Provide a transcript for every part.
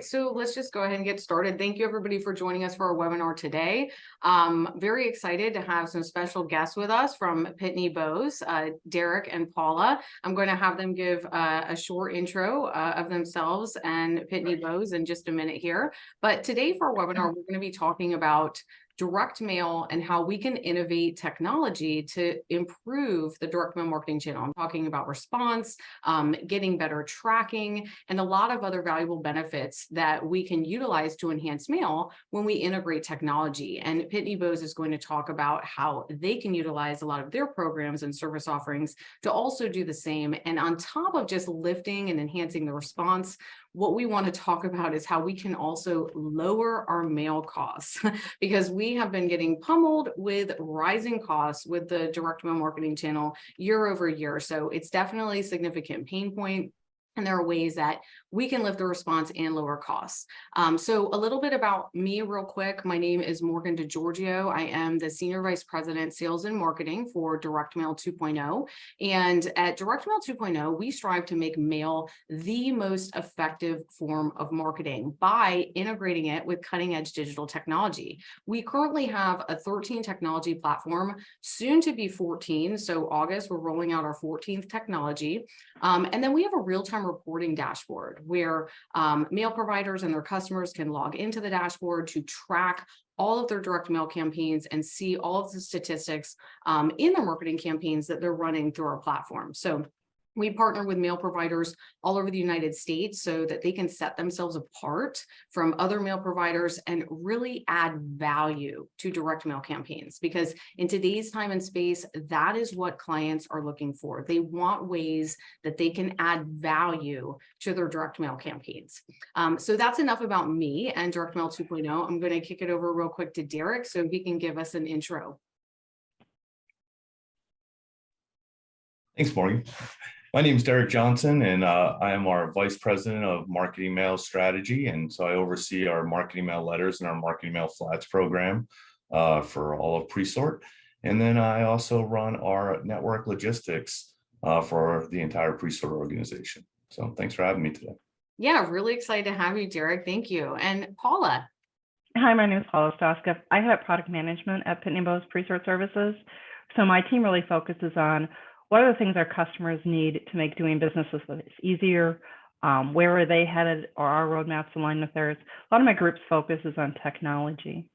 right, so let's just go ahead and get started. Thank you everybody for joining us for our webinar today. Very excited to have some special guests with us from Pitney Bowes, Derek and Paula. I'm going to have them give a short intro of themselves and Pitney Bowes in just a minute here. But today for our webinar, we're going to be talking about direct mail and how we can innovate technology to improve the direct mail marketing channel. I'm talking about response, getting better tracking, and a lot of other valuable benefits that we can utilize to enhance mail when we integrate technology. And Pitney Bowes is going to talk about how they can utilize a lot of their programs and service offerings to also do the same. And on top of just lifting and enhancing the response, what we want to talk about is how we can also lower our mail costs because we have been getting pummeled with rising costs with the direct mail marketing channel year over year. So it's definitely a significant pain point. And there are ways that we can lift the response and lower costs. So a little bit about me real quick. My name is Morgan DiGiorgio. I am the Senior Vice President, Sales and Marketing for Direct Mail 2.0. And at Direct Mail 2.0, we strive to make mail the most effective form of marketing by integrating it with cutting edge digital technology. We currently have a 13 technology platform, soon to be 14. So August, we're rolling out our 14th technology. And then we have a real-time reporting dashboard where mail providers and their customers can log into the dashboard to track all of their direct mail campaigns and see all of the statistics in their marketing campaigns that they're running through our platform. So we partner with mail providers all over the United States so that they can set themselves apart from other mail providers and really add value to direct mail campaigns. Because in today's time and space, that is what clients are looking for. They want ways that they can add value to their direct mail campaigns. So that's enough about me and Direct Mail 2.0. I'm going to kick it over real quick to Derek so he can give us an intro. Thanks, Morgan. My name is Derek Johnson, and I am our Vice President of Marketing Mail Strategy. And so I oversee our marketing mail letters and our marketing mail flats program for all of Presort. And then I also run our network logistics for the entire Presort organization. So thanks for having me today. Yeah, really excited to have you, Derek. Thank you. And Paula. Hi, my name is Paula Stoskopf. I head up product management at Pitney Bowes Presort Services. So my team really focuses on what are the things our customers need to make doing business with us easier? Where are they headed? Or our roadmaps aligned with theirs? A lot of my group's focus is on technology.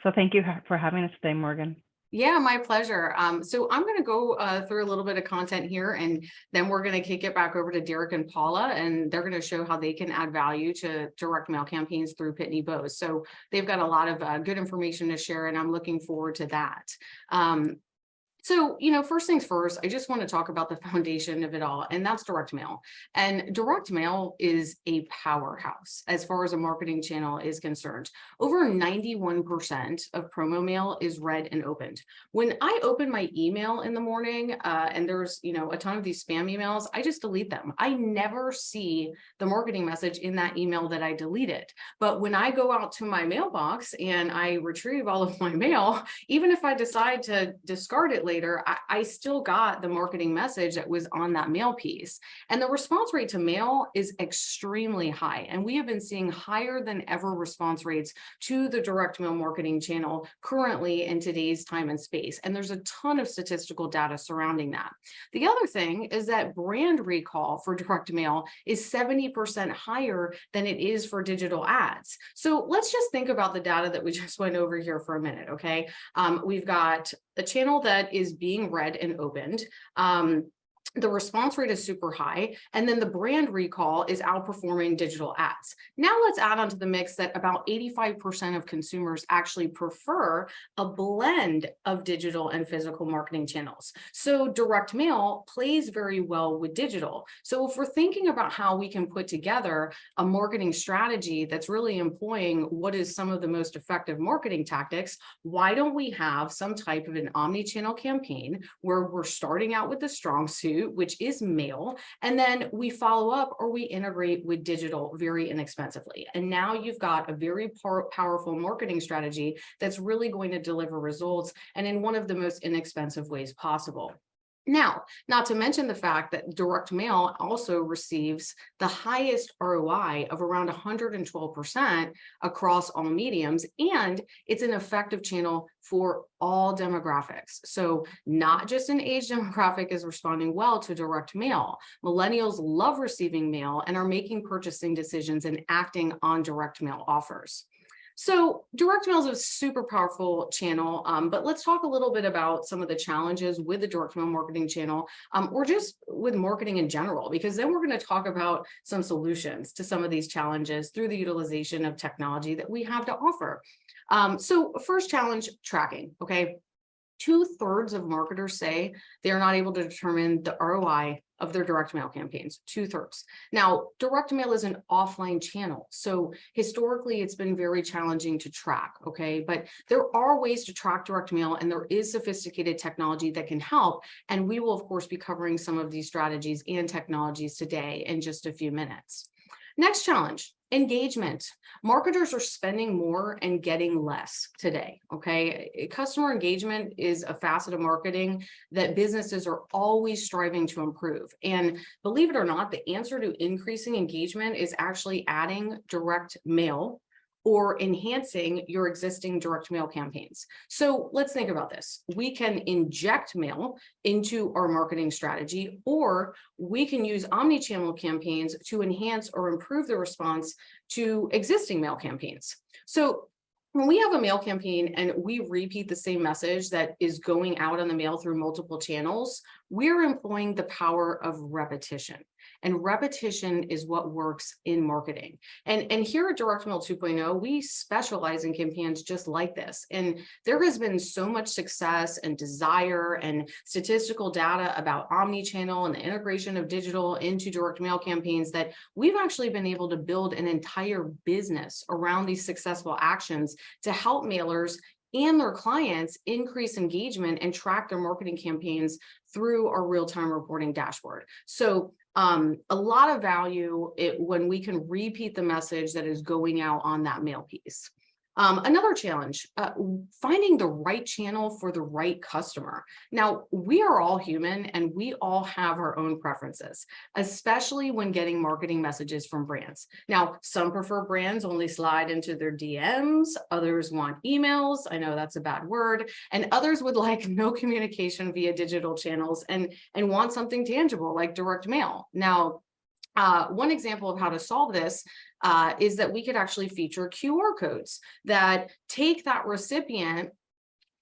So thank you for having us today, Morgan. Yeah, my pleasure. So I'm going to go through a little bit of content here, and then we're going to kick it back over to Derek and Paula, and they're going to show how they can add value to direct mail campaigns through Pitney Bowes. So they've got a lot of good information to share, and I'm looking forward to that. So, first things first, I just want to talk about the foundation of it all, and that's direct mail. And direct mail is a powerhouse as far as a marketing channel is concerned. Over 91% of promo mail is read and opened. When I open my email in the morning and there's, a ton of these spam emails, I just delete them. I never see the marketing message in that email that I deleted. But when I go out to my mailbox and I retrieve all of my mail, even if I decide to discard it later, I still got the marketing message that was on that mail piece. And the response rate to mail is extremely high. And we have been seeing higher than ever response rates to the direct mail marketing channel currently in today's time and space. And there's a ton of statistical data surrounding that. The other thing is that brand recall for direct mail is 70% higher than it is for digital ads. So let's just think about the data that we just went over here for a minute, okay? We've got a channel that is being read and opened. The response rate is super high, and then the brand recall is outperforming digital ads. Now let's add onto the mix that about 85% of consumers actually prefer a blend of digital and physical marketing channels. So direct mail plays very well with digital. So if we're thinking about how we can put together a marketing strategy that's really employing what is some of the most effective marketing tactics, why don't we have some type of an omni-channel campaign where we're starting out with the strong suit, which is mail, and then we follow up or we integrate with digital very inexpensively. And now you've got a very powerful marketing strategy that's really going to deliver results and in one of the most inexpensive ways possible. Now, not to mention the fact that direct mail also receives the highest ROI of around 112% across all mediums, and it's an effective channel for all demographics. So not just an age demographic is responding well to direct mail. Millennials love receiving mail and are making purchasing decisions and acting on direct mail offers. So direct mail is a super powerful channel, but let's talk a little bit about some of the challenges with the direct mail marketing channel, or just with marketing in general, because then we're going to talk about some solutions to some of these challenges through the utilization of technology that we have to offer. So first challenge, tracking, okay? 2/3 of marketers say they're not able to determine the ROI of their direct mail campaigns, 2/3. Now, direct mail is an offline channel, so historically it's been very challenging to track, okay? But there are ways to track direct mail, and there is sophisticated technology that can help, and we will of course be covering some of these strategies and technologies today in just a few minutes. Next challenge, engagement. Marketers are spending more and getting less today, okay? Customer engagement is a facet of marketing that businesses are always striving to improve. And believe it or not, the answer to increasing engagement is actually adding direct mail or enhancing your existing direct mail campaigns. So let's think about this. We can inject mail into our marketing strategy, or we can use omni-channel campaigns to enhance or improve the response to existing mail campaigns. So when we have a mail campaign and we repeat the same message that is going out on the mail through multiple channels, we're employing the power of repetition. And repetition is what works in marketing. And here at Direct Mail 2.0, we specialize in campaigns just like this. And there has been so much success and desire and statistical data about omni-channel and the integration of digital into direct mail campaigns that we've actually been able to build an entire business around these successful actions to help mailers and their clients increase engagement and track their marketing campaigns through our real-time reporting dashboard. So a lot of value when we can repeat the message that is going out on that mail piece. Another challenge, finding the right channel for the right customer. Now, we are all human and we all have our own preferences, especially when getting marketing messages from brands. Now, some prefer brands only slide into their DMs, others want emails, I know that's a bad word, and others would like no communication via digital channels and want something tangible like direct mail. Now, one example of how to solve this is that we could actually feature QR codes that take that recipient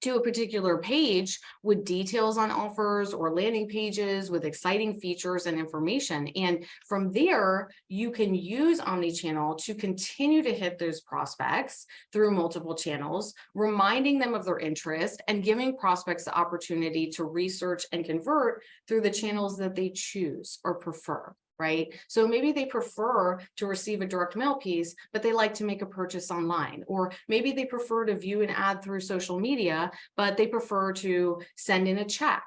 to a particular page with details on offers or landing pages with exciting features and information. And from there, you can use omnichannel to continue to hit those prospects through multiple channels, reminding them of their interest and giving prospects the opportunity to research and convert through the channels that they choose or prefer. Right? So maybe they prefer to receive a direct mail piece, but they like to make a purchase online, or maybe they prefer to view an ad through social media, but they prefer to send in a check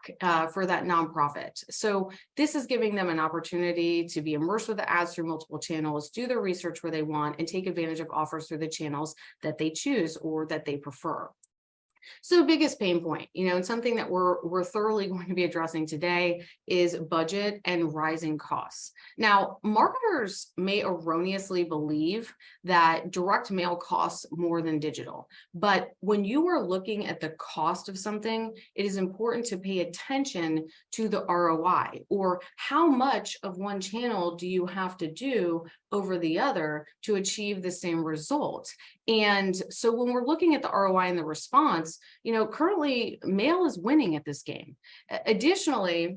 for that nonprofit. So this is giving them an opportunity to be immersed with the ads through multiple channels, do their research where they want, and take advantage of offers through the channels that they choose or that they prefer. So biggest pain point, and something that we're thoroughly going to be addressing today is budget and rising costs. Now, marketers may erroneously believe that direct mail costs more than digital, but when you are looking at the cost of something, it is important to pay attention to the ROI, or how much of one channel do you have to do over the other to achieve the same result. And so when we're looking at the ROI and the response, currently mail is winning at this game. Additionally,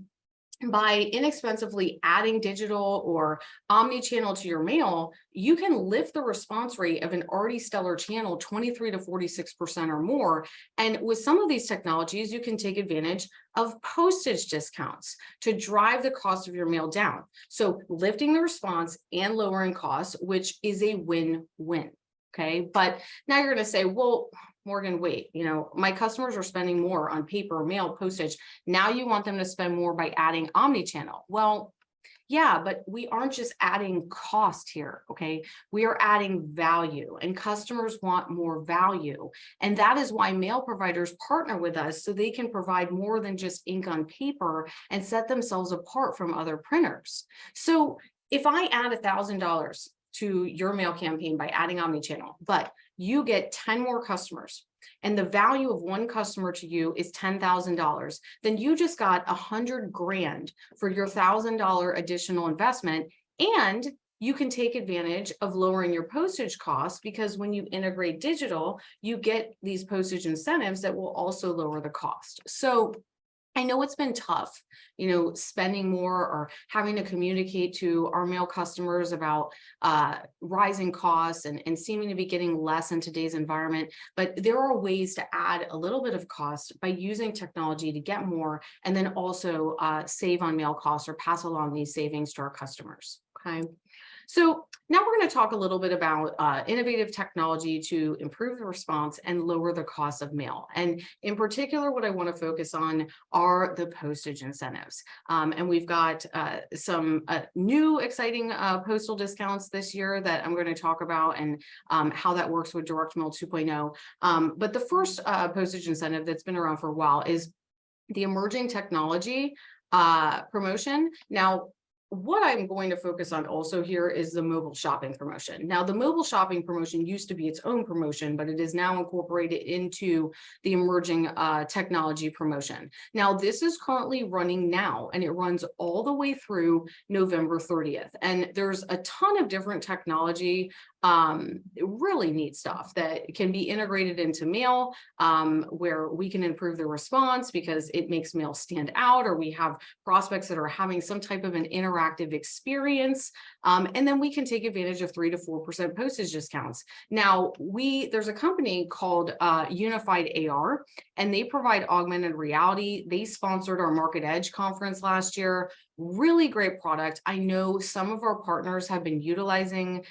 by inexpensively adding digital or omni-channel to your mail, you can lift the response rate of an already stellar channel 23 to 46% or more. And with some of these technologies, you can take advantage of postage discounts to drive the cost of your mail down. So lifting the response and lowering costs, which is a win-win. Okay, but now you're going to say, well, Morgan, wait, my customers are spending more on paper, mail, postage. Now you want them to spend more by adding omni-channel. Well, Yeah, but we aren't just adding cost here, okay? We are adding value, and customers want more value. And that is why mail providers partner with us, so they can provide more than just ink on paper and set themselves apart from other printers. So if I add $1,000 to your mail campaign by adding omnichannel, but you get 10 more customers, and the value of one customer to you is $10,000, then you just got $100 grand for your $1,000 additional investment. And you can take advantage of lowering your postage costs, because when you integrate digital, you get these postage incentives that will also lower the cost. So I know it's been tough, spending more or having to communicate to our mail customers about rising costs and seeming to be getting less in today's environment. But there are ways to add a little bit of cost by using technology to get more, and then also save on mail costs or pass along these savings to our customers. Okay. So now we're going to talk a little bit about innovative technology to improve the response and lower the cost of mail. And in particular, what I want to focus on are the postage incentives. And we've got some new exciting postal discounts this year that I'm going to talk about, and how that works with Direct Mail 2.0. But the first postage incentive that's been around for a while is the emerging technology promotion. Now, what I'm going to focus on also here is the mobile shopping promotion. Now, the mobile shopping promotion used to be its own promotion, but it is now incorporated into the emerging technology promotion. Now, this is currently running now, and it runs all the way through November 30th. And there's a ton of different technology, really neat stuff that can be integrated into mail, where we can improve the response because it makes mail stand out, or we have prospects that are having some type of an interactive experience. And then we can take advantage of 3 to 4% postage discounts. Now, there's a company called Unified AR, and they provide augmented reality. They sponsored our Market Edge conference last year. Really great product. I know some of our partners have been utilizing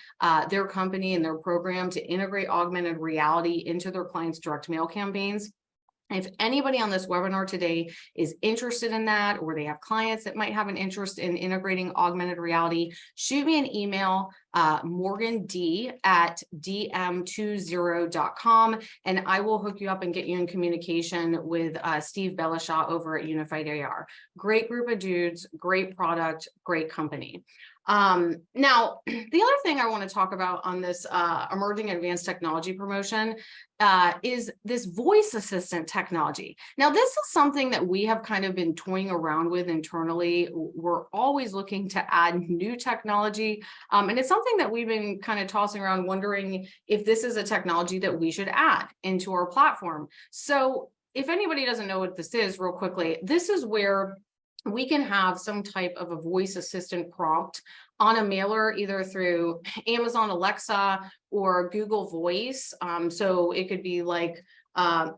their company and their program to integrate augmented reality into their clients' direct mail campaigns. If anybody on this webinar today is interested in that, or they have clients that might have an interest in integrating augmented reality, shoot me an email, morgand@dm20.com, and I will hook you up and get you in communication with Steve Bellashaw over at Unified AR. Great group of dudes, great product, great company. Now, the other thing I want to talk about on this emerging advanced technology promotion is this voice assistant technology. Now, this is something that we have kind of been toying around with internally. We're always looking to add new technology, and it's something that we've been kind of tossing around, wondering if this is a technology that we should add into our platform. So if anybody doesn't know what this is, real quickly, this is where we can have some type of a voice assistant prompt on a mailer, either through Amazon Alexa or Google Voice. So it could be like,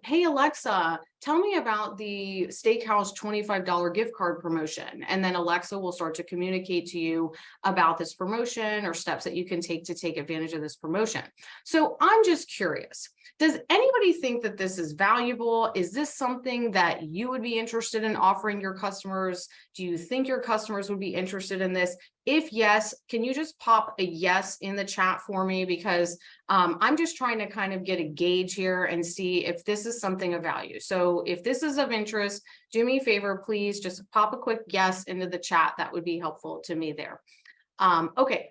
hey, Alexa, tell me about the Steakhouse $25 gift card promotion. And then Alexa will start to communicate to you about this promotion or steps that you can take to take advantage of this promotion. So I'm just curious, does anybody think that this is valuable? Is this something that you would be interested in offering your customers? Do you think your customers would be interested in this? If yes, can you just pop a yes in the chat for me? Because I'm just trying to kind of get a gauge here and see if this is something of value. So if this is of interest, do me a favor, please just pop a quick yes into the chat. That would be helpful to me there. Okay.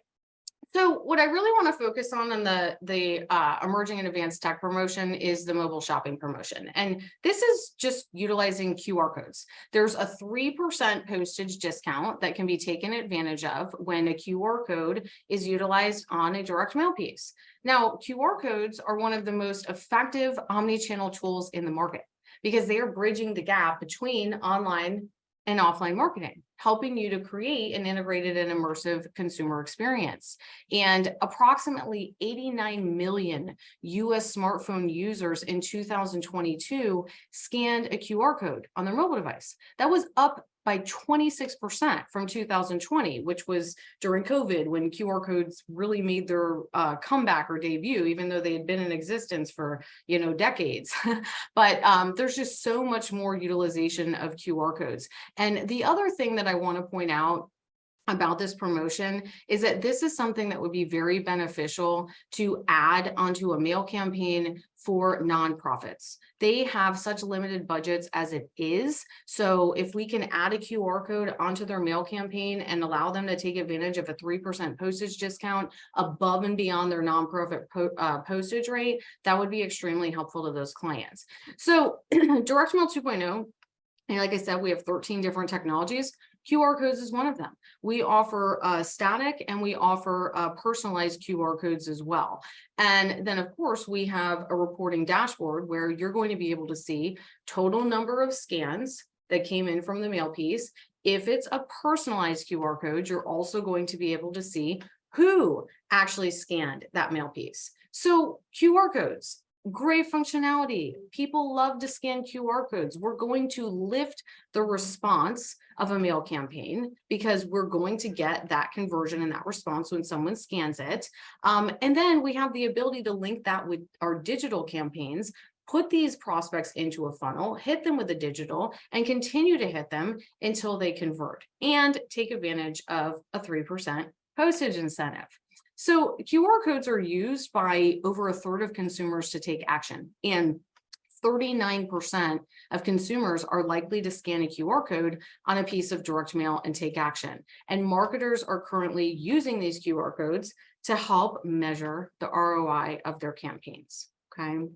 So what I really want to focus on the emerging and advanced tech promotion is the mobile shopping promotion. And this is just utilizing QR codes. There's a 3% postage discount that can be taken advantage of when a QR code is utilized on a direct mail piece. Now, QR codes are one of the most effective omni-channel tools in the market, because they are bridging the gap between online and offline marketing, helping you to create an integrated and immersive consumer experience. And approximately 89 million US smartphone users in 2022 scanned a QR code on their mobile device. That was up by 26% from 2020, which was during COVID, when QR codes really made their comeback or debut, even though they had been in existence for, decades. But there's just so much more utilization of QR codes. And the other thing that I want to point out about this promotion is that this is something that would be very beneficial to add onto a mail campaign for nonprofits. They have such limited budgets as it is. So if we can add a QR code onto their mail campaign and allow them to take advantage of a 3% postage discount above and beyond their nonprofit postage rate, that would be extremely helpful to those clients. So Direct Mail 2.0, and like I said, we have 13 different technologies. QR codes is one of them. We offer static and we offer personalized QR codes as well. And then of course we have a reporting dashboard where you're going to be able to see total number of scans that came in from the mail piece. If it's a personalized QR code, you're also going to be able to see who actually scanned that mail piece. So QR codes, great functionality. People love to scan QR codes. We're going to lift the response of a mail campaign because we're going to get that conversion and that response when someone scans it. And then we have the ability to link that with our digital campaigns, put these prospects into a funnel, hit them with the digital, and continue to hit them until they convert and take advantage of a 3% postage incentive. So QR codes are used by over a third of consumers to take action, and 39% of consumers are likely to scan a QR code on a piece of direct mail and take action. And marketers are currently using these QR codes to help measure the ROI of their campaigns. Okay.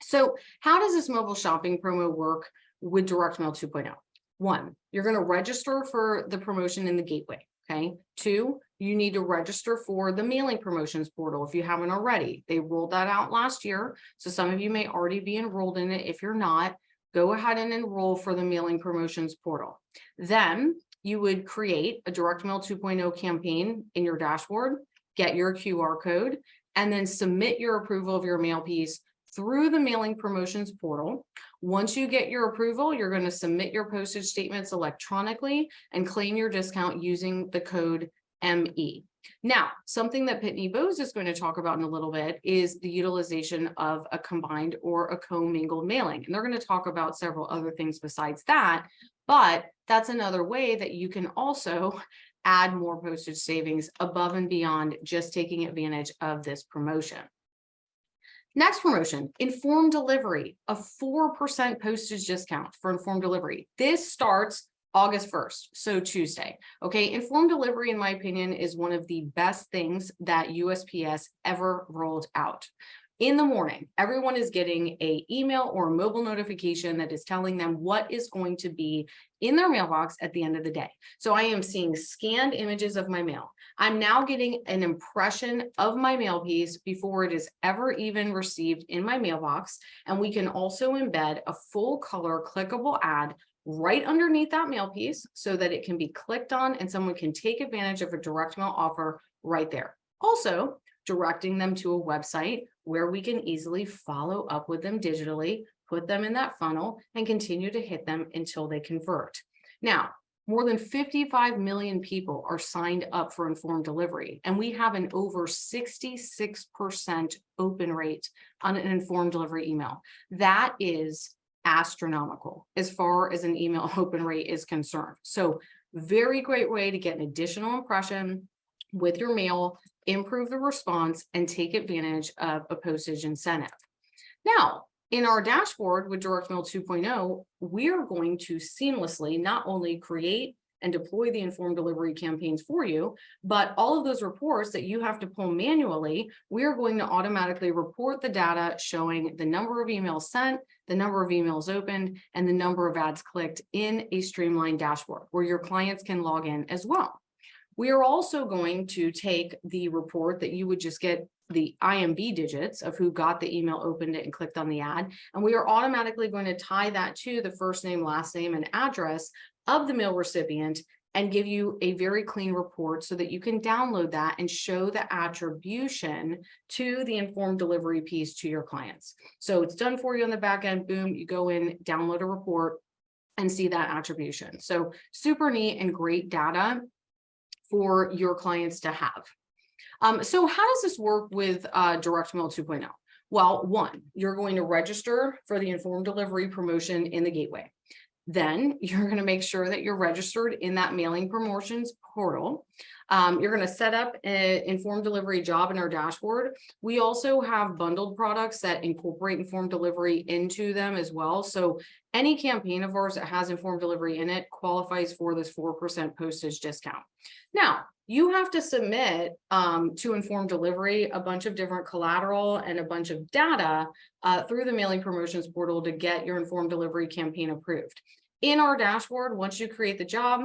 So how does this mobile shopping promo work with Direct Mail 2.0? 1, you're going to register for the promotion in the gateway. Okay. 2, you need to register for the mailing promotions portal if you haven't already. They rolled that out last year. So some of you may already be enrolled in it. If you're not, go ahead and enroll for the mailing promotions portal. Then you would create a Direct Mail 2.0 campaign in your dashboard, get your QR code, and then submit your approval of your mail piece through the mailing promotions portal. Once you get your approval, you're going to submit your postage statements electronically and claim your discount using the code ME. Now, something that Pitney Bowes is going to talk about in a little bit is the utilization of a combined or a commingled mailing. And they're going to talk about several other things besides that, but that's another way that you can also add more postage savings above and beyond just taking advantage of this promotion. Next promotion, informed delivery, a 4% postage discount for informed delivery. This starts August 1st, so Tuesday. Okay, informed delivery, in my opinion, is one of the best things that USPS ever rolled out. In the morning, everyone is getting an email or a mobile notification that is telling them what is going to be in their mailbox at the end of the day. So I am seeing scanned images of my mail. I'm now getting an impression of my mail piece before it is ever even received in my mailbox. And we can also embed a full color clickable ad right underneath that mail piece so that it can be clicked on and someone can take advantage of a direct mail offer right there. Also, directing them to a website where we can easily follow up with them digitally, put them in that funnel, and continue to hit them until they convert. Now, more than 55 million people are signed up for informed delivery, and we have an over 66% open rate on an informed delivery email. That is astronomical as far as an email open rate is concerned. So very great way to get an additional impression with your mail, improve the response, and take advantage of a postage incentive. Now, in our dashboard with Direct Mail 2.0, we are going to seamlessly not only create and deploy the informed delivery campaigns for you, but all of those reports that you have to pull manually, we are going to automatically report the data showing the number of emails sent, the number of emails opened, and the number of ads clicked in a streamlined dashboard where your clients can log in as well. We are also going to take the report that you would just get the IMB digits of who got the email, opened it, and clicked on the ad. And we are automatically going to tie that to the first name, last name, and address of the mail recipient and give you a very clean report so that you can download that and show the attribution to the informed delivery piece to your clients. So it's done for you on the back end. Boom, you go in, download a report, and see that attribution. So super neat and great data for your clients to have. So how does this work with Direct Mail 2.0? Well, 1, you're going to register for the informed delivery promotion in the gateway. Then you're going to make sure that you're registered in that mailing promotions portal. You're going to set up an informed delivery job in our dashboard. We also have bundled products that incorporate informed delivery into them as well. So any campaign of ours that has informed delivery in it qualifies for this 4% postage discount. Now, you have to submit to informed delivery a bunch of different collateral and a bunch of data through the mailing promotions portal to get your informed delivery campaign approved. In our dashboard, once you create the job,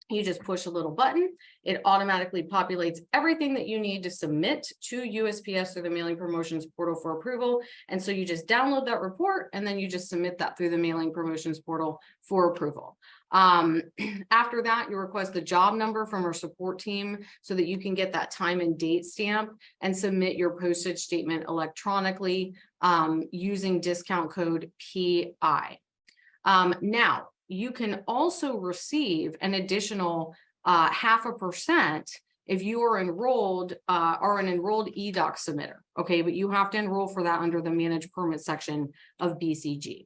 you just push a little button. It automatically populates everything that you need to submit to USPS through the mailing promotions portal for approval. And so you just download that report and then you just submit that through the mailing promotions portal for approval. After that, you request the job number from our support team so that you can get that time and date stamp and submit your postage statement electronically using discount code PI. Now, you can also receive an additional 0.5% if you are enrolled an enrolled eDoc submitter. Okay, but you have to enroll for that under the Manage Permit section of BCG.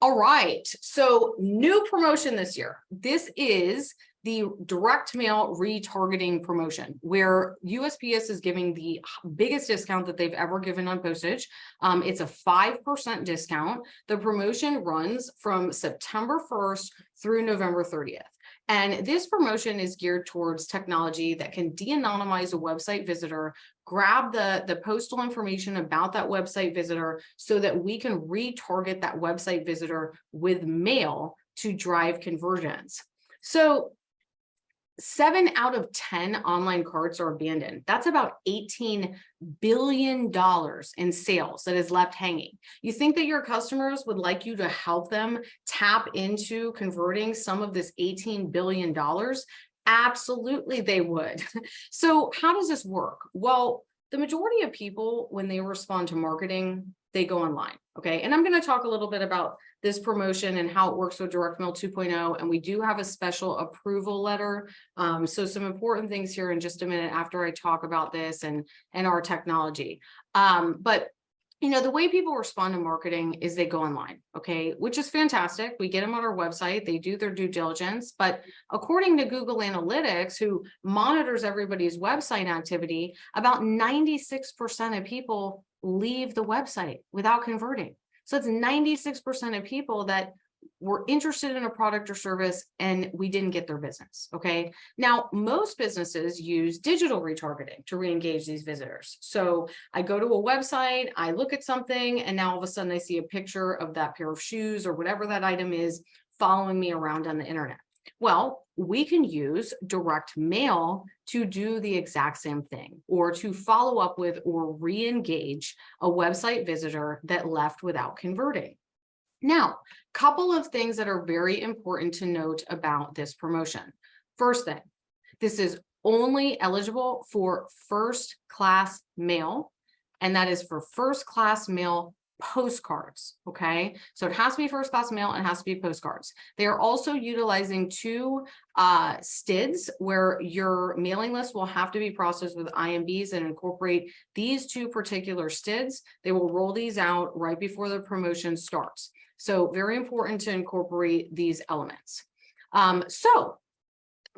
All right, so new promotion this year. This is the direct mail retargeting promotion, where USPS is giving the biggest discount that they've ever given on postage. It's a 5% discount. The promotion runs from September 1st through November 30th. And this promotion is geared towards technology that can de-anonymize a website visitor, grab the postal information about that website visitor so that we can retarget that website visitor with mail to drive conversions. So 7 out of 10 online carts are abandoned. That's about $18 billion in sales that is left hanging. You think that your customers would like you to help them tap into converting some of this $18 billion? Absolutely, they would. So how does this work? Well, the majority of people, when they respond to marketing, they go online. Okay, and I'm going to talk a little bit about this promotion and how it works with Direct Mail 2.0. And we do have a special approval letter. So some important things here in just a minute after I talk about this and our technology. But you know, the way people respond to marketing is they go online, okay, which is fantastic. We get them on our website, they do their due diligence, but according to Google Analytics, who monitors everybody's website activity, about 96% of people leave the website without converting. So it's 96% of people that were interested in a product or service and we didn't get their business. Okay. Now, most businesses use digital retargeting to re-engage these visitors. So I go to a website, I look at something, and now all of a sudden I see a picture of that pair of shoes or whatever that item is following me around on the internet. Well, we can use direct mail to do the exact same thing, or to follow up with or re-engage a website visitor that left without converting. Now, a couple of things that are very important to note about this promotion. First thing, this is only eligible for first class mail, and that is for first class mail postcards. Okay, so it has to be first class mail and it has to be postcards. They are also utilizing 2 STIDs where your mailing list will have to be processed with IMBs and incorporate these 2 particular STIDs. They will roll these out right before the promotion starts. So very important to incorporate these elements. So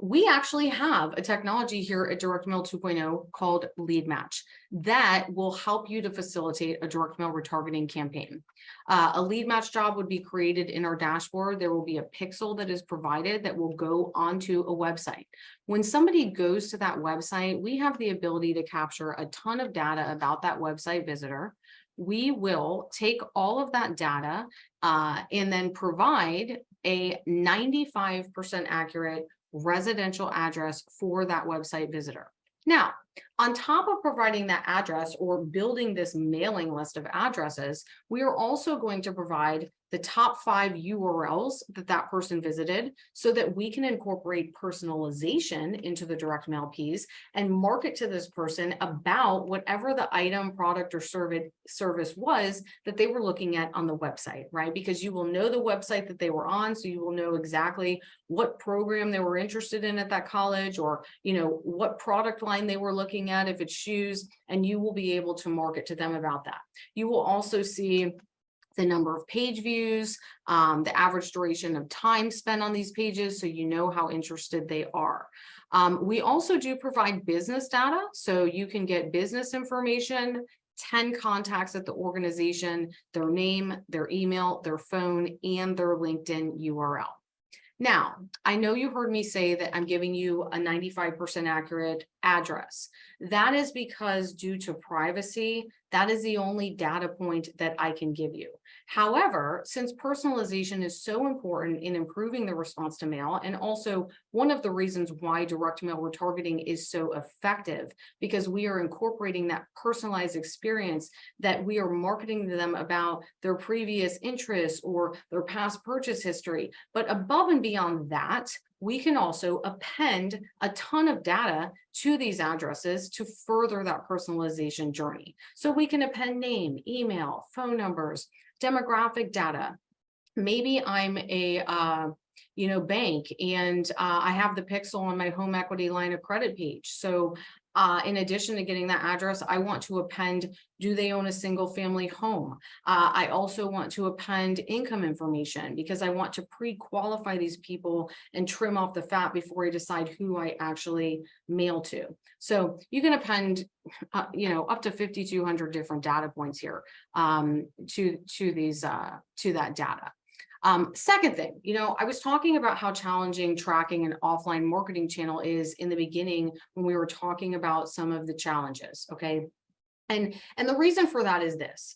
we actually have a technology here at Direct Mail 2.0 called LEADMatch that will help you to facilitate a direct mail retargeting campaign. A LEADMatch job would be created in our dashboard. There will be a pixel that is provided that will go onto a website. When somebody goes to that website, we have the ability to capture a ton of data about that website visitor. We will take all of that data and then provide a 95% accurate residential address for that website visitor. Now, on top of providing that address or building this mailing list of addresses, we are also going to provide the top 5 URLs that that person visited so that we can incorporate personalization into the direct mail piece and market to this person about whatever the item, product, or service was that they were looking at on the website, right? Because you will know the website that they were on, so you will know exactly what program they were interested in at that college, or you know what product line they were looking at if it's shoes, and you will be able to market to them about that. You will also see the number of page views, the average duration of time spent on these pages, so you know how interested they are. We also do provide business data, so you can get business information, 10 contacts at the organization, their name, their email, their phone, and their LinkedIn URL. Now, I know you heard me say that I'm giving you a 95% accurate address. That is because due to privacy, that is the only data point that I can give you. However, since personalization is so important in improving the response to mail, and also one of the reasons why direct mail retargeting is so effective, because we are incorporating that personalized experience that we are marketing to them about their previous interests or their past purchase history. But above and beyond that, we can also append a ton of data to these addresses to further that personalization journey. So we can append name, email, phone numbers, demographic data. Maybe I'm a bank, and I have the pixel on my home equity line of credit page. So in addition to getting that address, I want to append, do they own a single family home? I also want to append income information, because I want to pre-qualify these people and trim off the fat before I decide who I actually mail to. So you can append, up to 5,200 different data points here to that data. Second thing, I was talking about how challenging tracking an offline marketing channel is in the beginning when we were talking about some of the challenges, okay? And the reason for that is this,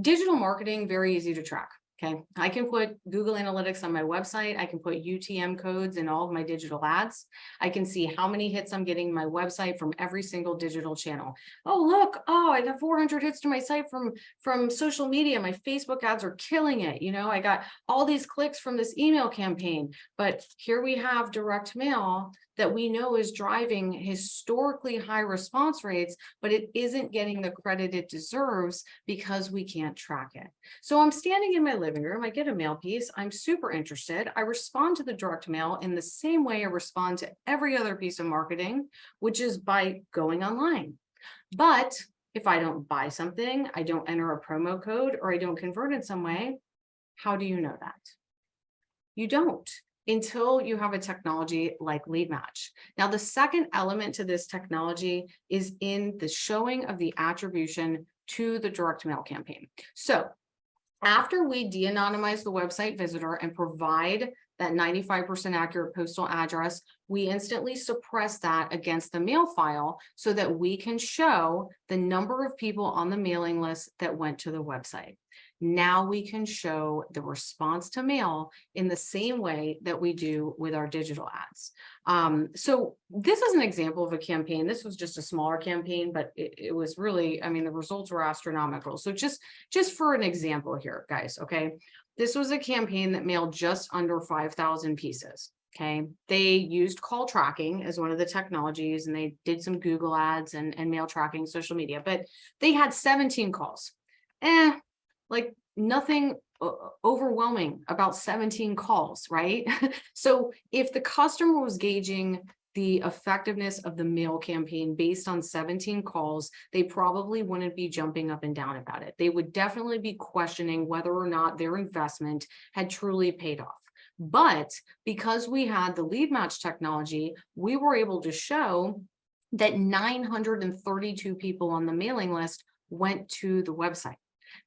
digital marketing, very easy to track. Okay, I can put Google Analytics on my website. I can put UTM codes in all of my digital ads. I can see how many hits I'm getting my website from every single digital channel. Oh, look, I got 400 hits to my site from social media. My Facebook ads are killing it. I got all these clicks from this email campaign. But here we have direct mail that we know is driving historically high response rates, but it isn't getting the credit it deserves because we can't track it. So I'm standing in my living room, I get a mail piece, I'm super interested. I respond to the direct mail in the same way I respond to every other piece of marketing, which is by going online. But if I don't buy something, I don't enter a promo code, or I don't convert in some way, how do you know that? You don't, until you have a technology like LEADMatch. Now, the second element to this technology is in the showing of the attribution to the direct mail campaign. So after we de-anonymize the website visitor and provide that 95% accurate postal address, we instantly suppress that against the mail file so that we can show the number of people on the mailing list that went to the website. Now we can show the response to mail in the same way that we do with our digital ads. So this is an example of a campaign. This was just a smaller campaign, but it was really, the results were astronomical. So just for an example here, guys, okay? This was a campaign that mailed just under 5,000 pieces. Okay, they used call tracking as one of the technologies, and they did some Google ads and mail tracking, social media, but they had 17 calls. Like nothing overwhelming about 17 calls, right? So if the customer was gauging the effectiveness of the mail campaign based on 17 calls, they probably wouldn't be jumping up and down about it. They would definitely be questioning whether or not their investment had truly paid off. But because we had the LEADMatch technology, we were able to show that 932 people on the mailing list went to the website.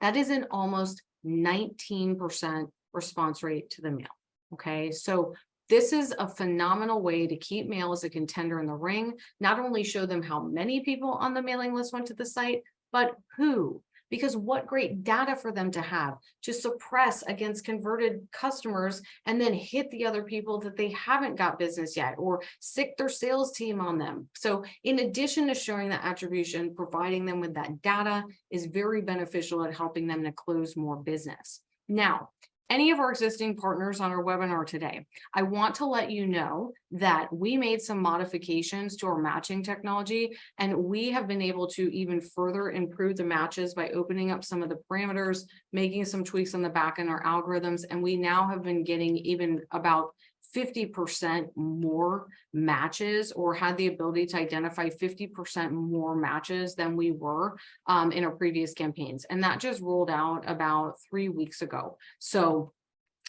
That is an almost 19% response rate to the mail. Okay, so this is a phenomenal way to keep mail as a contender in the ring, not only show them how many people on the mailing list went to the site, but who. Because what great data for them to have to suppress against converted customers and then hit the other people that they haven't got business yet, or sick their sales team on them. So in addition to showing that attribution, providing them with that data is very beneficial at helping them to close more business. Now, any of our existing partners on our webinar today, I want to let you know that we made some modifications to our matching technology, and we have been able to even further improve the matches by opening up some of the parameters, making some tweaks on the back end our algorithms, and we now have been getting even about 50% more matches, or had the ability to identify 50% more matches than we were in our previous campaigns. And that just rolled out about 3 weeks ago. So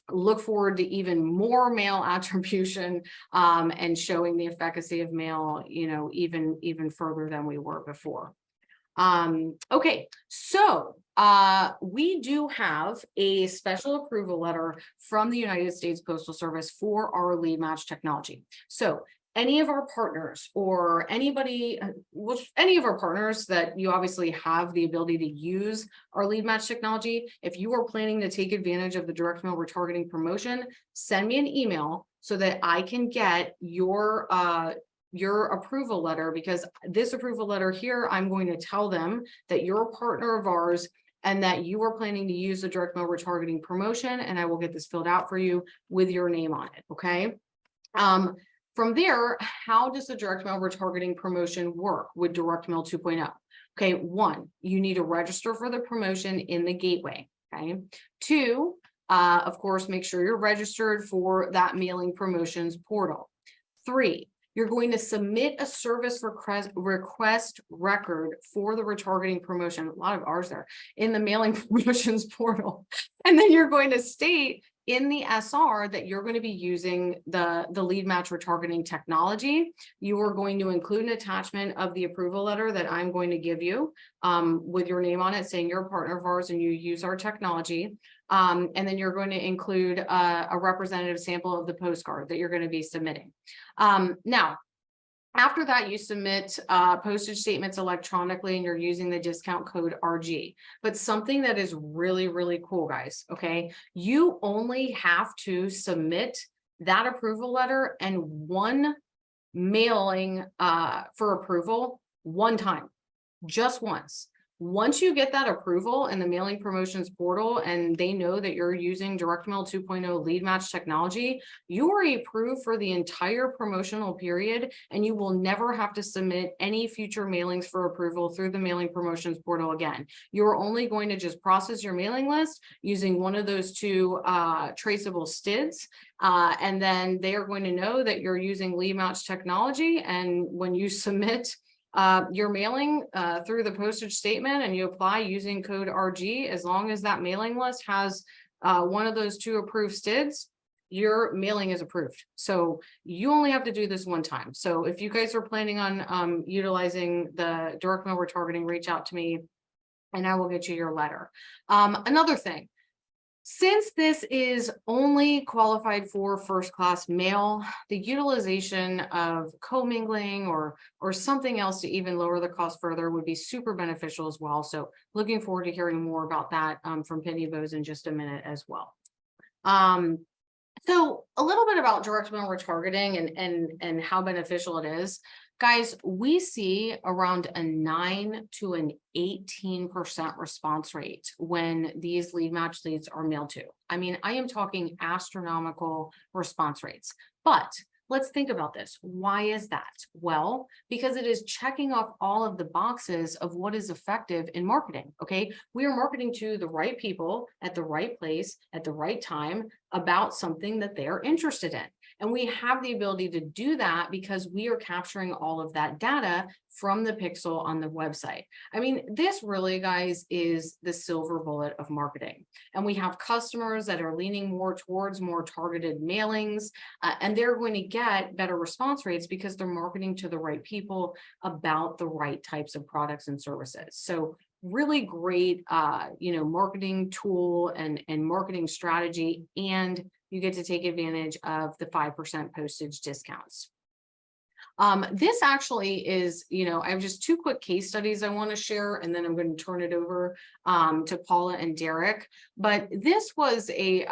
look forward to even more mail attribution and showing the efficacy of mail, even further than we were before. Okay, so we do have a special approval letter from the United States Postal Service for our LEADMatch technology. So any of our partners, or anybody, any of our partners that you obviously have the ability to use our LEADMatch technology, if you are planning to take advantage of the direct mail retargeting promotion, send me an email so that I can get your approval letter, because this approval letter here, I'm going to tell them that you're a partner of ours and that you are planning to use the direct mail retargeting promotion, and I will get this filled out for you with your name on it. Okay. From there, how does the direct mail retargeting promotion work with direct mail 2.0? Okay, 1, you need to register for the promotion in the gateway. Okay. 2, of course, make sure you're registered for that mailing promotions portal. 3, you're going to submit a service request record for the retargeting promotion, a lot of R's there, in the mailing promotions portal. And then you're going to state in the SR that you're going to be using the LEADMatch retargeting technology. You are going to include an attachment of the approval letter that I'm going to give you with your name on it, saying you're a partner of ours and you use our technology. And then you're going to include a representative sample of the postcard that you're going to be submitting. Now, after that, you submit postage statements electronically, and you're using the discount code RG. But something that is really, really cool, guys, okay? You only have to submit that approval letter and one mailing for approval one time, just once. Once you get that approval in the mailing promotions portal and they know that you're using direct mail 2.0 LEADMatch technology, you are approved for the entire promotional period, and you will never have to submit any future mailings for approval through the mailing promotions portal again. You're only going to just process your mailing list using one of those 2 traceable STIDs. And then they are going to know that you're using LEADMatch technology. And when you submit your mailing through the postage statement and you apply using code RG, as long as that mailing list has one of those 2 approved STIDs, your mailing is approved. So you only have to do this one time. So if you guys are planning on utilizing the direct mail retargeting, reach out to me and I will get you your letter. Another thing, since this is only qualified for first class mail, the utilization of commingling or something else to even lower the cost further would be super beneficial as well. So looking forward to hearing more about that from Pitney Bowes in just a minute as well. So a little bit about direct mail retargeting and how beneficial it is. Guys, we see around a 9 to an 18% response rate when these LEADMatch leads are mailed to. I mean, I am talking astronomical response rates, but let's think about this. Why is that? Well, because it is checking off all of the boxes of what is effective in marketing. Okay. We are marketing to the right people at the right place at the right time about something that they are interested in. And we have the ability to do that because we are capturing all of that data from the pixel on the website. I mean, this really, guys, is the silver bullet of marketing. And we have customers that are leaning more towards more targeted mailings, and they're going to get better response rates because they're marketing to the right people about the right types of products and services. So really great, marketing tool and marketing strategy, and you get to take advantage of the 5% postage discounts. This actually is, I have just 2 quick case studies I want to share, and then I'm going to turn it over to Paula and Derek. But this was a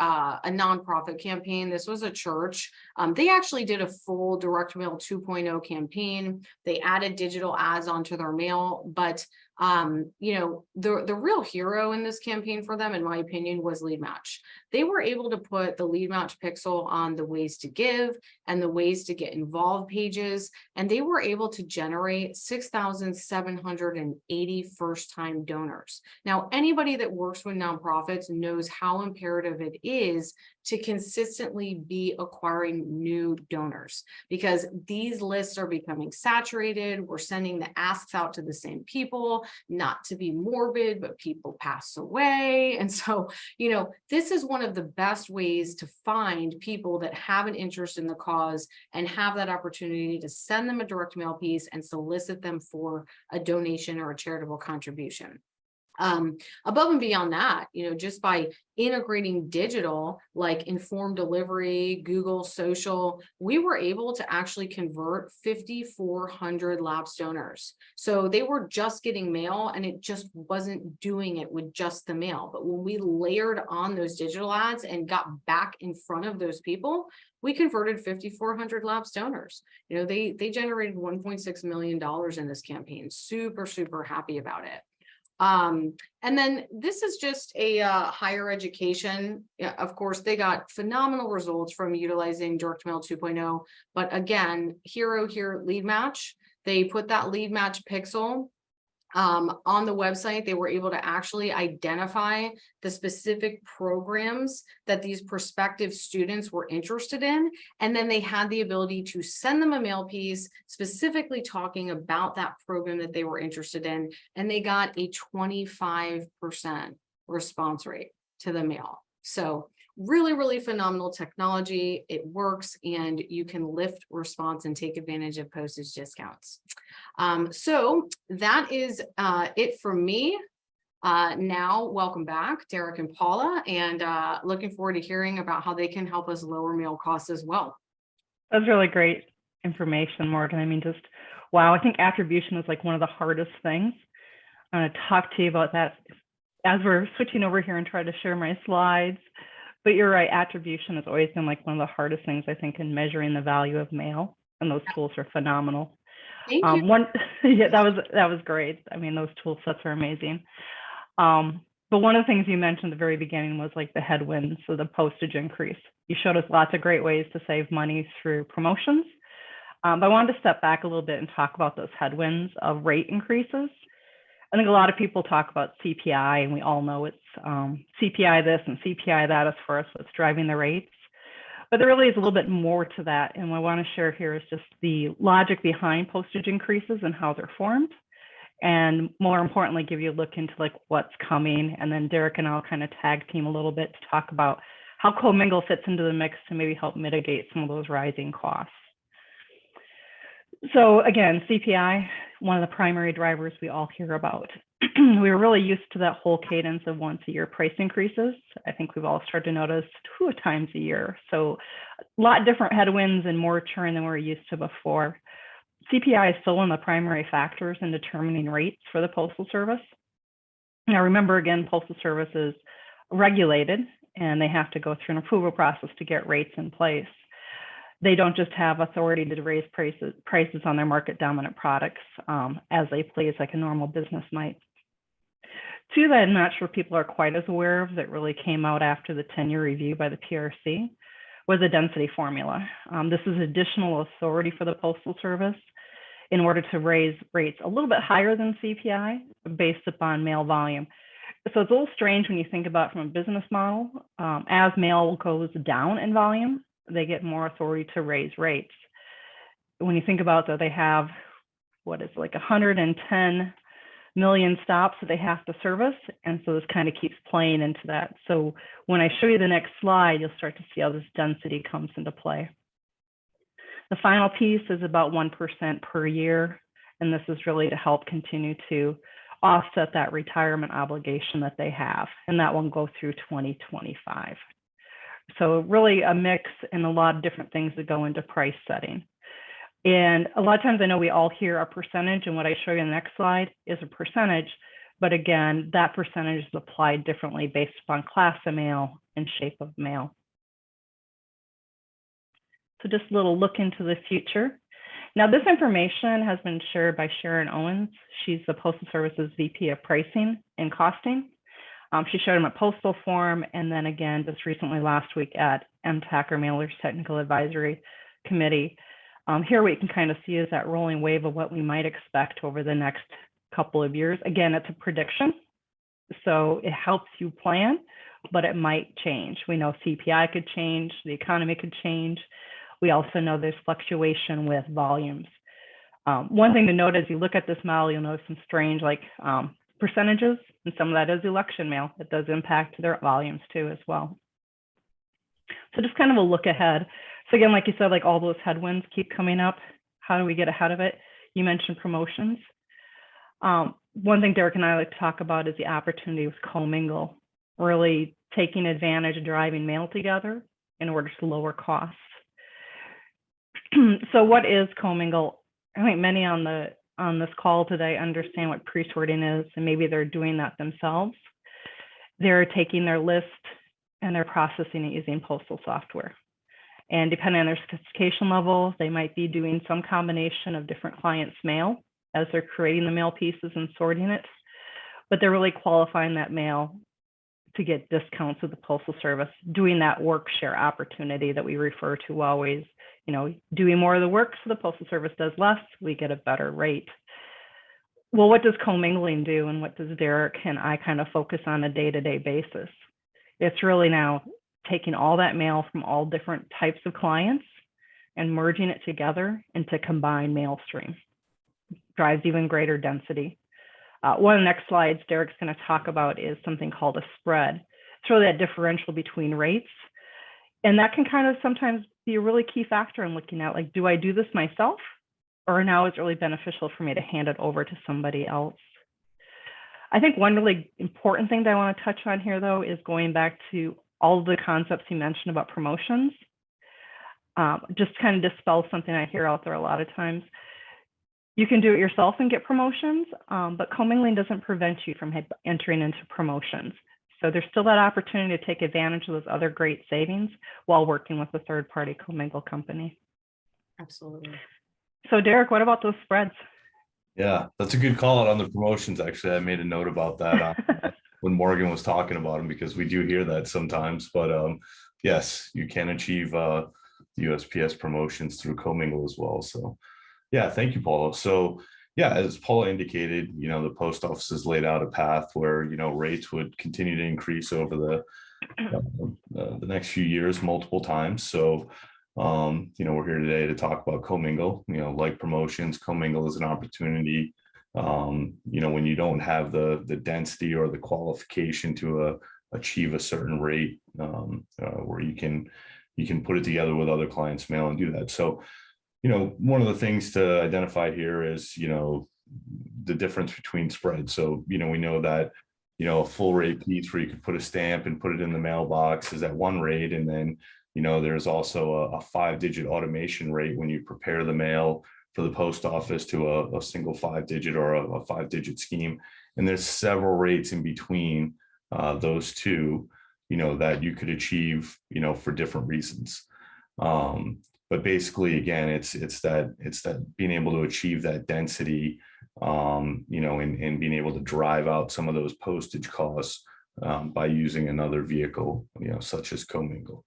nonprofit campaign. This was a church. They actually did a full direct mail 2.0 campaign. They added digital ads onto their mail, but the real hero in this campaign for them, in my opinion, was LEADMatch. They were able to put the LEADMatch pixel on the ways to give and the ways to get involved pages, and they were able to generate 6,780 first-time donors. Now, anybody that works with nonprofits knows how imperative it is to consistently be acquiring new donors, because these lists are becoming saturated. We're sending the asks out to the same people, not to be morbid, but people pass away. And so, you know, this is one of the best ways to find people that have an interest in the cause and have that opportunity to send them a direct mail piece and solicit them for a donation or a charitable contribution. Above and beyond that, you know, just by integrating digital like informed delivery, Google social, we were able to actually convert 5,400 lapsed donors. So they were just getting mail and it just wasn't doing it with just the mail. But when we layered on those digital ads and got back in front of those people, we converted 5,400 lapsed donors. You know, they generated $1.6 million in this campaign. Super, super happy about it. And then this is just a higher education. Yeah, of course, they got phenomenal results from utilizing direct mail 2.0. But again, hero here, LEADMatch. They put that LEADMatch pixel on the website. They were able to actually identify the specific programs that these prospective students were interested in. And then they had the ability to send them a mail piece specifically talking about that program that they were interested in. And they got a 25% response rate to the mail. So really, really phenomenal technology. It works and you can lift response and take advantage of postage discounts. So that is it for me. Now, welcome back, Derek and Paula, and looking forward to hearing about how they can help us lower mail costs as well. That's really great information, Morgan. I mean, just wow. I think attribution is like one of the hardest things. I'm going to talk to you about that as we're switching over here and try to share my slides. But you're right, attribution has always been like one of the hardest things, I think, in measuring the value of mail, and those tools are phenomenal. Thank you. Yeah, that was great. I mean, those tool sets are amazing. But one of the things you mentioned at the very beginning was like the headwinds, so the postage increase. You showed us lots of great ways to save money through promotions. But I wanted to step back a little bit and talk about those headwinds of rate increases. I think a lot of people talk about CPI, and we all know it's CPI this and CPI that as far as what's driving the rates. But there really is a little bit more to that. And what I want to share here is just the logic behind postage increases and how they're formed. And more importantly, give you a look into like what's coming. And then Derek and I'll kind of tag team a little bit to talk about how Commingle fits into the mix to maybe help mitigate some of those rising costs. So again, CPI, one of the primary drivers we all hear about. We were really used to that whole cadence of once a year price increases. I think we've all started to notice 2 times a year. So a lot different headwinds and more churn than we're used to before. CPI is still one of the primary factors in determining rates for the Postal Service. Now remember, again, Postal Service is regulated and they have to go through an approval process to get rates in place. They don't just have authority to raise prices on their market dominant products as they please, like a normal business might. Two that I'm not sure people are quite as aware of that really came out after the 10-year review by the PRC was a density formula. This is additional authority for the Postal Service in order to raise rates a little bit higher than CPI based upon mail volume. So it's a little strange when you think about it from a business model. As mail goes down in volume, they get more authority to raise rates. When you think about that, they have what is like 110 million stops that they have to service. And so this kind of keeps playing into that. So when I show you the next slide, you'll start to see how this density comes into play. The final piece is about 1% per year. And this is really to help continue to offset that retirement obligation that they have. And that will go through 2025. So really a mix and a lot of different things that go into price setting. And a lot of times I know we all hear a percentage, and what I show you in the next slide is a percentage, but again, that percentage is applied differently based upon class of mail and shape of mail. So just a little look into the future. Now this information has been shared by Sharon Owens. She's the Postal Service's VP of Pricing and Costing. She showed them at Postal Forum, and then again, just recently last week at MTAC, or Mailers Technical Advisory Committee. Here what you can kind of see is that rolling wave of what we might expect over the next couple of years. Again, it's a prediction. So it helps you plan, but it might change. We know CPI could change, the economy could change. We also know there's fluctuation with volumes. One thing to note as you look at this model, you'll notice some strange percentages, and some of that is election mail. It does impact their volumes too as well. So just kind of a look ahead. So again, like you said, like all those headwinds keep coming up. How do we get ahead of it? You mentioned promotions. One thing Derek and I like to talk about is the opportunity with Commingle, really taking advantage of driving mail together in order to lower costs. So what is Commingle? I think many on this call today understand what pre-sorting is, and maybe they're doing that themselves. They're taking their list and they're processing it using postal software. And depending on their sophistication level, they might be doing some combination of different clients' mail as they're creating the mail pieces and sorting it. But they're really qualifying that mail to get discounts with the Postal Service, doing that work share opportunity that we refer to always, doing more of the work so the Postal Service does less, we get a better rate. Well, what does commingling do, and what does Derek and I kind of focus on a day-to-day basis? It's really now taking all that mail from all different types of clients and merging it together into combined mail stream. Drives even greater density. One of the next slides Derek's going to talk about is something called a spread. It's really that differential between rates. And that can kind of sometimes be a really key factor in looking at, like, do I do this myself? Or now it's really beneficial for me to hand it over to somebody else. I think one really important thing that I want to touch on here, though, is going back to all of the concepts you mentioned about promotions. Just kind of dispel something I hear out there a lot of times. You can do it yourself and get promotions, but commingling doesn't prevent you from entering into promotions. So there's still that opportunity to take advantage of those other great savings while working with a third-party commingle company. Absolutely. So Derek, what about those spreads? Yeah, that's a good call out on the promotions. Actually, I made a note about that when Morgan was talking about them, because we do hear that sometimes. But yes, you can achieve USPS promotions through commingle as well. So yeah, thank you, Paula. So yeah, as Paula indicated, the post office has laid out a path where, rates would continue to increase over the next few years multiple times. So, we're here today to talk about commingle, like promotions. Commingle is an opportunity, when you don't have the density or the qualification to achieve a certain rate, where you can put it together with other clients' mail and do that. So, one of the things to identify here is, the difference between spreads. So, we know that, a full rate piece where you could put a stamp and put it in the mailbox is at one rate. And then, there's also a 5-digit automation rate when you prepare the mail for the post office to a single 5-digit or a 5-digit scheme. And there's several rates in between those two, that you could achieve, for different reasons. But basically, again, it's that being able to achieve that density, and being able to drive out some of those postage costs by using another vehicle, such as commingle.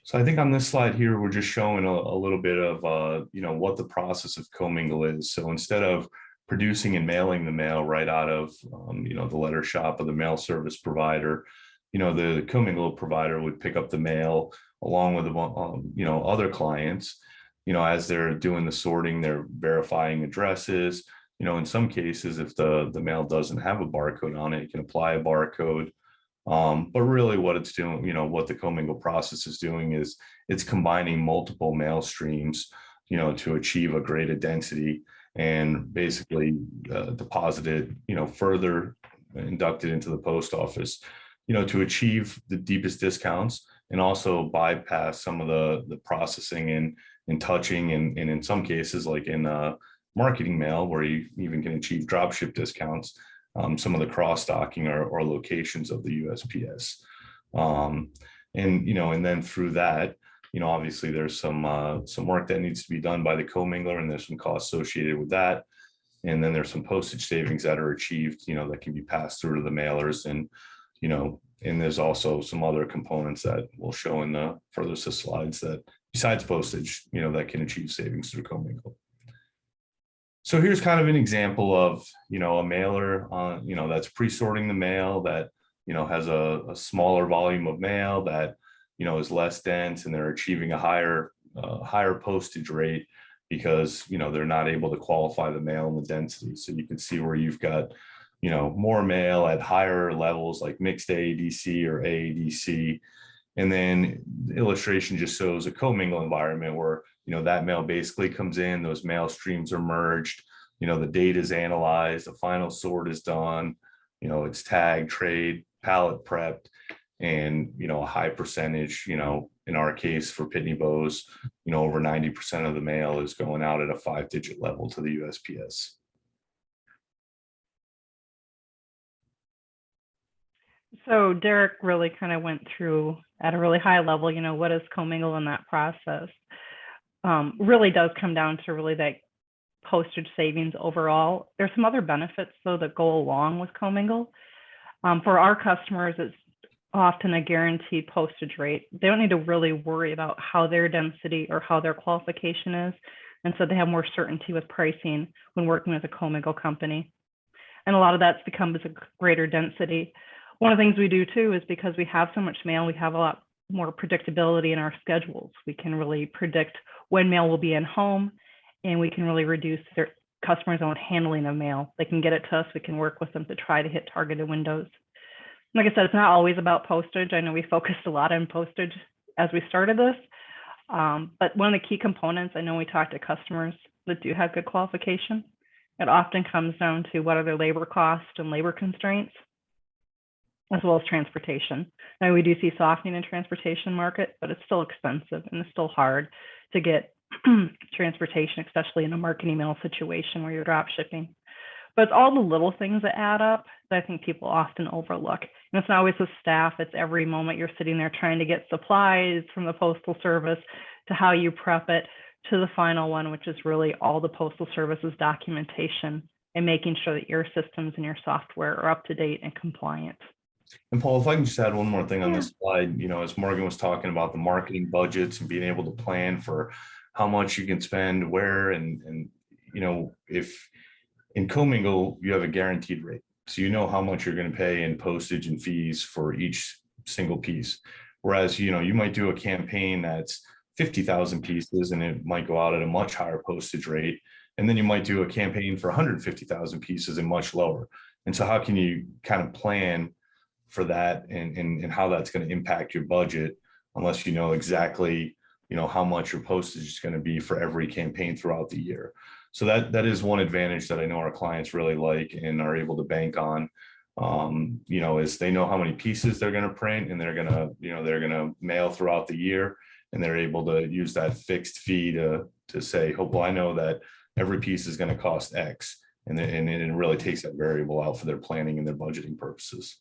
So I think on this slide here, we're just showing a little bit of, what the process of commingle is. So instead of producing and mailing the mail right out of, the letter shop of the mail service provider, the commingle provider would pick up the mail along with, other clients, as they're doing the sorting, they're verifying addresses. In some cases, if the mail doesn't have a barcode on it, you can apply a barcode. But really what it's doing, what the commingle process is doing is it's combining multiple mail streams, to achieve a greater density and basically deposit it, further inducted into the post office, to achieve the deepest discounts and also bypass some of the processing and touching and in some cases, like in marketing mail, where you even can achieve dropship discounts, some of the cross-docking or locations of the USPS. And then through that, obviously there's some work that needs to be done by the commingler, and there's some costs associated with that. And then there's some postage savings that are achieved, that can be passed through to the mailers. And, and there's also some other components that we'll show in the further slides that besides postage, that can achieve savings through commingle. So here's kind of an example of, a mailer that's pre-sorting the mail that, has a smaller volume of mail that, is less dense, and they're achieving a higher postage rate because, they're not able to qualify the mail and the density. So you can see where you've got, more mail at higher levels like mixed AADC or AADC. And then the illustration just shows a commingle environment where, that mail basically comes in, those mail streams are merged, the data is analyzed, the final sort is done, it's tagged, trade, pallet prepped, and, a high percentage, in our case for Pitney Bowes, over 90% of the mail is going out at a 5-digit level to the USPS. So Derek really kind of went through at a really high level, what is commingle in that process. Really does come down to really that postage savings overall. There's some other benefits though that go along with commingle. For our customers, it's often a guaranteed postage rate. They don't need to really worry about how their density or how their qualification is. And so they have more certainty with pricing when working with a commingle company. And a lot of that's becomes a greater density. One of the things we do too is because we have so much mail, we have a lot more predictability in our schedules. We can really predict when mail will be in home, and we can really reduce their customers' own handling of mail. They can get it to us. We can work with them to try to hit targeted windows. Like I said, it's not always about postage. I know we focused a lot on postage as we started this, but one of the key components, I know we talked to customers that do have good qualification. It often comes down to what are their labor costs and labor constraints, as well as transportation. Now we do see softening in transportation market, but it's still expensive and it's still hard to get transportation, especially in a marketing mail situation where you're drop shipping. But it's all the little things that add up that I think people often overlook. And it's not always the staff, it's every moment you're sitting there trying to get supplies from the Postal Service to how you prep it to the final one, which is really all the Postal Service's documentation and making sure that your systems and your software are up to date and compliant. And Paul, if I can just add one more thing on this slide, as Morgan was talking about the marketing budgets and being able to plan for how much you can spend where, and if in commingle, you have a guaranteed rate. So how much you're going to pay in postage and fees for each single piece. Whereas, you might do a campaign that's 50,000 pieces and it might go out at a much higher postage rate. And then you might do a campaign for 150,000 pieces and much lower. And so how can you kind of plan for that and how that's going to impact your budget unless you know exactly, how much your postage is going to be for every campaign throughout the year. So that is one advantage that I know our clients really like and are able to bank on, is they know how many pieces they're going to print and they're going to mail throughout the year, and they're able to use that fixed fee to say, oh, well, I know that every piece is going to cost X, and it really takes that variable out for their planning and their budgeting purposes.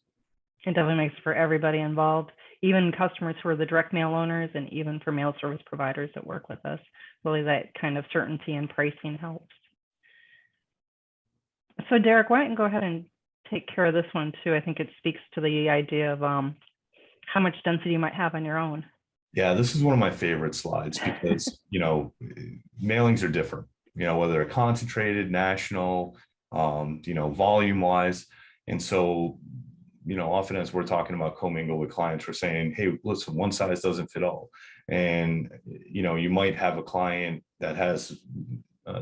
It definitely makes for everybody involved, even customers who are the direct mail owners and even for mail service providers that work with us. Really that kind of certainty in pricing helps. So Derek, why don't you go ahead and take care of this one too? I think it speaks to the idea of how much density you might have on your own. Yeah, this is one of my favorite slides because, mailings are different, whether they're concentrated, national, volume wise. And so, often as we're talking about commingle with clients, we're saying, hey, listen, one size doesn't fit all. And, you might have a client that has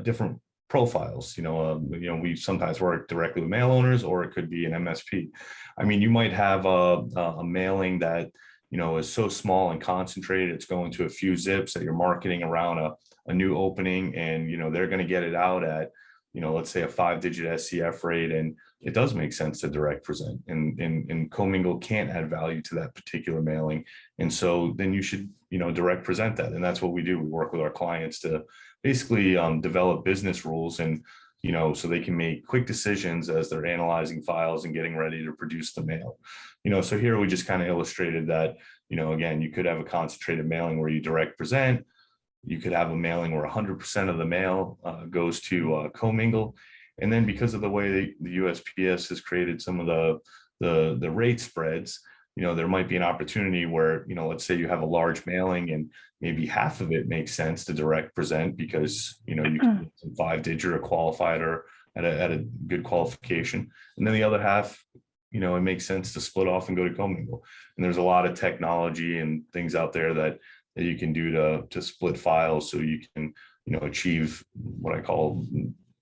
different profiles. We sometimes work directly with mail owners, or it could be an MSP. I mean, you might have a mailing that, is so small and concentrated, it's going to a few zips that you're marketing around a new opening, and, they're going to get it out at, let's say a 5-digit SCF rate. And it does make sense to direct present, and commingle can't add value to that particular mailing. And so then you should, direct present that. And that's what we do. We work with our clients to basically develop business rules and, so they can make quick decisions as they're analyzing files and getting ready to produce the mail. So here we just kind of illustrated that, again, you could have a concentrated mailing where you direct present. You could have a mailing where 100% of the mail goes to commingle. And then because of the way the USPS has created some of the rate spreads, there might be an opportunity where, let's say you have a large mailing and maybe half of it makes sense to direct present because, you can some 5-digit or qualified or at a good qualification. And then the other half, it makes sense to split off and go to commingle. And there's a lot of technology and things out there that you can do to split files so you can, achieve what I call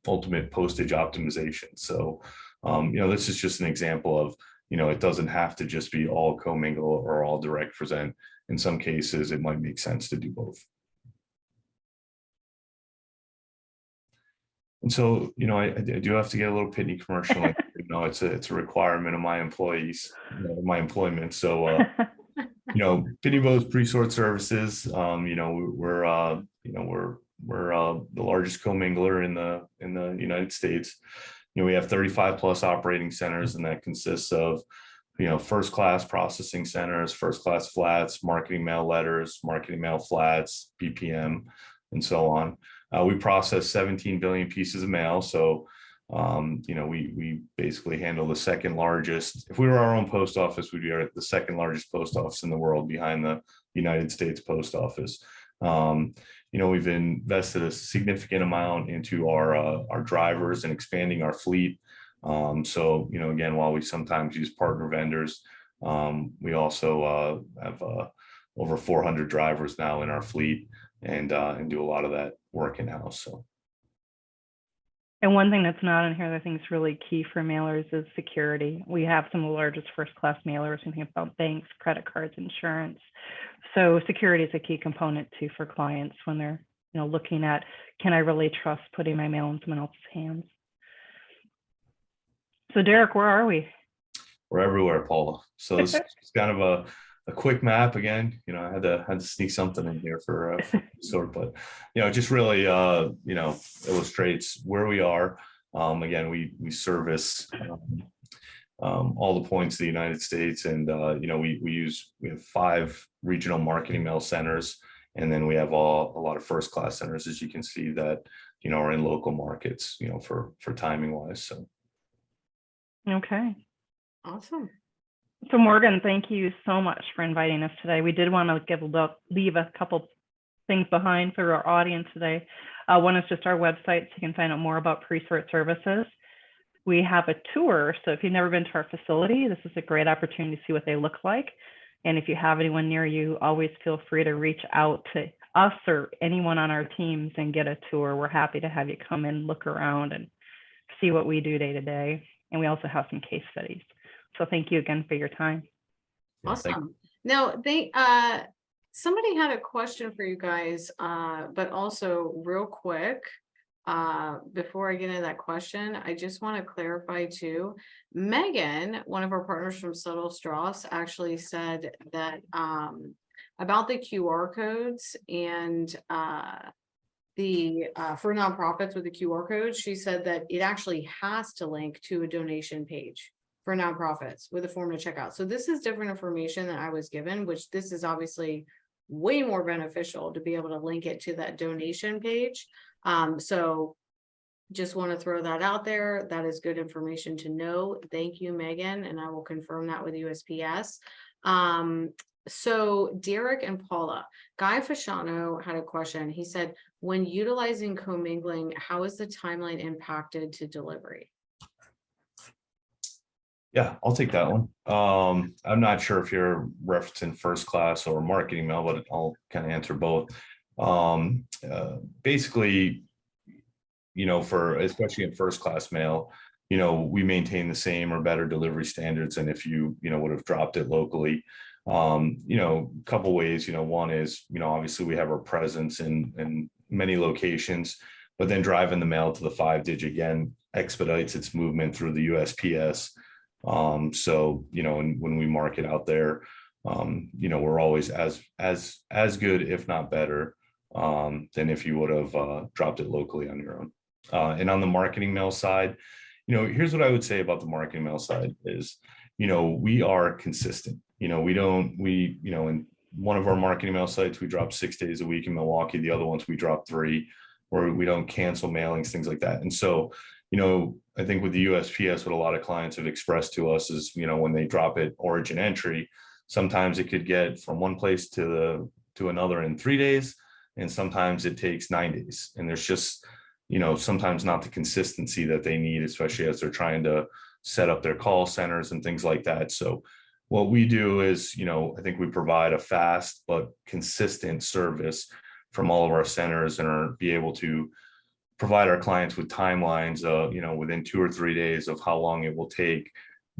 ultimate postage optimization. So, this is just an example of, it doesn't have to just be all commingle or all direct present. In some cases, it might make sense to do both. And so, I do have to get a little Pitney commercial. It's a requirement of my employees, my employment. So, Pitney Bowes Presort Services, we're the largest commingler in the United States. We have 35 plus operating centers, and that consists of, first class processing centers, first class flats, marketing mail letters, marketing mail flats, BPM, and so on. We process 17 billion pieces of mail. So, we basically handle the second largest. If we were our own post office, we'd be the second largest post office in the world behind the United States Post Office. We've invested a significant amount into our drivers and expanding our fleet. So, again, while we sometimes use partner vendors, we also have over 400 drivers now in our fleet and do a lot of that work in-house. So. And one thing that's not in here that I think is really key for mailers is security. We have some of the largest first-class mailers. We think about banks, credit cards, insurance. So security is a key component too for clients when they're, looking at, can I really trust putting my mail in someone else's hands? So Derek, where are we? We're everywhere, Paula. So this is kind of a quick map again. I had to sneak something in here for sort, but just really illustrates where we are. Again, we service all the points of the United States, and we have 5 regional marketing mail centers, and then we have a lot of first class centers, as you can see, that are in local markets, for timing wise. So. Okay. Awesome. So Morgan, thank you so much for inviting us today. We did want to leave a couple things behind for our audience today. One is just our website, so you can find out more about Presort Services. We have a tour, so if you've never been to our facility, this is a great opportunity to see what they look like. And if you have anyone near you, always feel free to reach out to us or anyone on our teams and get a tour. We're happy to have you come in, look around, and see what we do day to day. And we also have some case studies. So thank you again for your time. Awesome. Now, somebody had a question for you guys, but also real quick, before I get into that question, I just want to clarify too. Megan, one of our partners from Stoskopf, actually said that about the QR codes and for nonprofits with the QR codes, she said that it actually has to link to a donation page for nonprofits with a form to check out. So this is different information that I was given, which this is obviously way more beneficial to be able to link it to that donation page. So just want to throw that out there. That is good information to know. Thank you, Megan, and I will confirm that with USPS. So Derek and Paula, Guy Fasciano had a question. He said, when utilizing commingling, how is the timeline impacted to delivery? Yeah, I'll take that one. I'm not sure if you're referencing first class or marketing mail, but I'll kind of answer both. Basically, especially in first class mail, we maintain the same or better delivery standards than if you would have dropped it locally. A couple ways. One is, obviously we have our presence in many locations, but then driving the mail to the 5-digit again expedites its movement through the USPS. So, when we market out there, we're always as good, if not better, than if you would have dropped it locally on your own. And on the marketing mail side, here's what I would say about the marketing mail side is, we are consistent. In one of our marketing mail sites, we drop 6 days a week in Milwaukee. The other ones we drop 3, or we don't cancel mailings, things like that. And so, I think with the USPS, what a lot of clients have expressed to us is, when they drop it origin entry, sometimes it could get from one place to another in 3 days, and sometimes it takes 9 days. And there's just, sometimes not the consistency that they need, especially as they're trying to set up their call centers and things like that. So what we do is, I think we provide a fast but consistent service from all of our centers, and be able to provide our clients with timelines, within 2 or 3 days of how long it will take,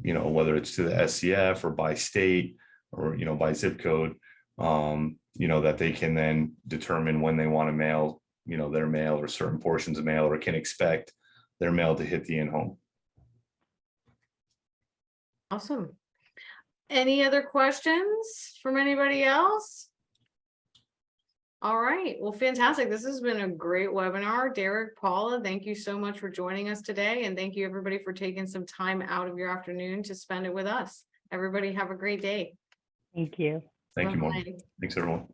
whether it's to the SCF or by state or, by zip code, that they can then determine when they want to mail, their mail or certain portions of mail, or can expect their mail to hit the in-home. Awesome. Any other questions from anybody else? All right, well, fantastic. This has been a great webinar. Derek, Paula, thank you so much for joining us today. And thank you everybody for taking some time out of your afternoon to spend it with us. Everybody have a great day. Thank you. Thank you, Bye-bye. Morgan. Thanks, everyone.